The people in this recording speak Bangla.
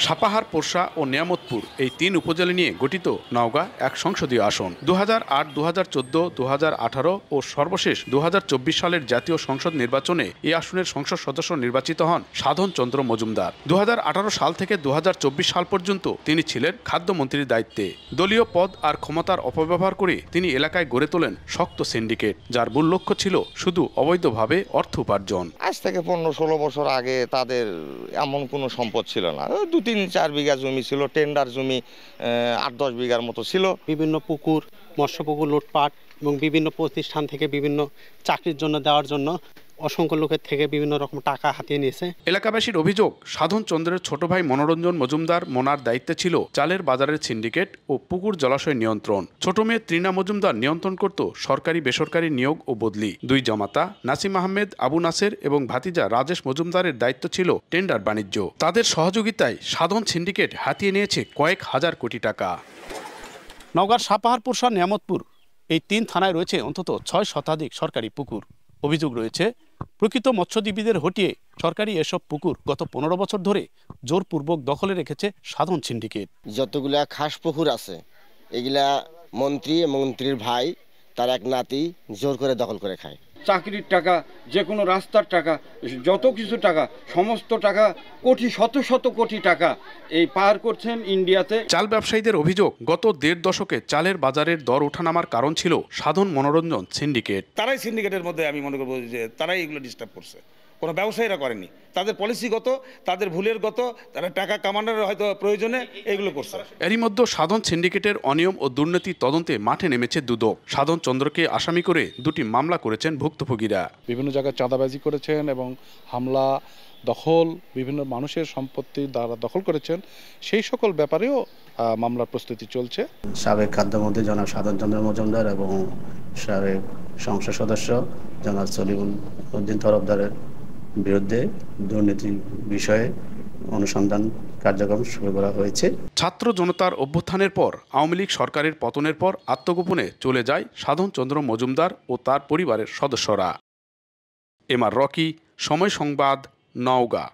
সাপাহার, পোরশা ও নিয়ামতপুর এই তিন উপজেলা নিয়ে গঠিত নওগাঁ এক সংসদীয় আসন। 2008, 2014, 2018 ও সর্বশেষ 2024 সালের জাতীয় সংসদ নির্বাচনে এই আসনের সংসদ সদস্য নির্বাচিত হন সাধন চন্দ্র মজুমদার। 2018 সাল থেকে 2024 সাল পর্যন্ত তিনি ছিলেন খাদ্যমন্ত্রীর দায়িত্বে। দলীয় পদ আর ক্ষমতার অপব্যবহার করে তিনি এলাকায় গড়ে তোলেন শক্ত সিন্ডিকেট, যার মূল লক্ষ্য ছিল শুধু অবৈধভাবে অর্থ উপার্জন। আজ থেকে 15-16 বছর আগে তাদের এমন কোনো সম্পদ ছিল না। 2-3-4 বিঘা জমি ছিল, টেন্ডার জমি 8-10 বিঘার মতো ছিল। বিভিন্ন পুকুর, মৎস্য পুকুর লুটপাট এবং বিভিন্ন প্রতিষ্ঠান থেকে বিভিন্ন চাকরির জন্য দেওয়ার জন্য অসংখ্য লোকের থেকে বিভিন্ন রকম টাকা হাতিয়ে নিয়েছে। এলাকাবাসীর অভিযোগ, সাধন চন্দ্রের ছোট ভাই মনোরঞ্জন মজুমদার মোনার দায়িত্বে ছিল চালের বাজারের সিন্ডিকেট ও পুকুর জলাশয় নিয়ন্ত্রণ। ছোট মেয়ে তৃণা মজুমদার নিয়ন্ত্রণ করত সরকারি বেসরকারি নিয়োগ ও বদলি। দুই জামাতা নাসিম আহমেদ, আবু নাসের এবং ভাতিজা রাজেশ মজুমদারের দায়িত্ব ছিল টেন্ডার বাণিজ্য। তাদের সহযোগিতায় সাধন সিন্ডিকেট হাতিয়ে নিয়েছে কয়েক হাজার কোটি টাকা। নওগাঁর সাপাহার, পোরশা, নিয়ামতপুর এই তিন থানায় রয়েছে অন্তত 6 শতাধিক সরকারি পুকুর। অভিযোগ রয়েছে, প্রকৃত মৎস্যজীবীদের হটিয়ে সরকারি এসব পুকুর গত 15 বছর ধরে জোরপূর্বক দখলে রেখেছে সাধন সিন্ডিকেট। যতগুলা খাস পুকুর আছে এগুলা মন্ত্রীর ভাই তার এক নাতি জোর করে দখল করে খায়। চাকরির টাকা, যে কোনো রাস্তার টাকা, যত কিছু টাকা, সমস্ত টাকা কোটি শত কোটি টাকা এই পার করছেন ইন্ডিয়াতে। চাল ব্যবসায়ীদের অভিযোগ, গত 1.5 দশকে চালের বাজারের দর ওঠানামার কারণ ছিল সাধন মনোরঞ্জন সিন্ডিকেট। তারাই সিন্ডিকেটের মধ্যে আমি মনে করবো যে তারাই এগুলো ডিস্টার্ব করছে, কোনো ব্যবসায়ীরা করেনি। তাদের পলিসিগত, তাদের ভুলের গত, তারা টাকা কামানোর হয়তো প্রয়োজনে এগুলো করছে। এরই মধ্যে সাধন সিন্ডিকেটের অনিয়ম ও দুর্নীতি তদন্তে মাঠে নেমেছে দুদক। সাধন চন্দ্রকে আসামি করে 2টি মামলা করেছেন ভুক্তভোগীরা। বিভিন্ন জায়গায় চাঁদাবাজি করেছেন এবং হামলা, দখল, বিভিন্ন মানুষের সম্পত্তি দ্বারা দখল করেছেন, সেই সকল ব্যাপারেও মামলার প্রস্তুতি চলছে। সাবেক খাদ্যমন্ত্রী জনাব সাধন চন্দ্র মজুমদার এবং সাবেক সংসদ সদস্য জনাব সলিমুল উদ্দিন তরফদারের বিরুদ্ধে দুর্নীতি বিষয়ে অনুসন্ধান কার্যক্রম শুরু করা হয়েছে। ছাত্র জনতার অভ্যুত্থানের পর আওয়ামী লীগ সরকারের পতনের পর আত্মগোপনে চলে যায় সাধন চন্দ্র মজুমদার ও তার পরিবারের সদস্যরা। এমআর রকি, সময় সংবাদ, নওগাঁ।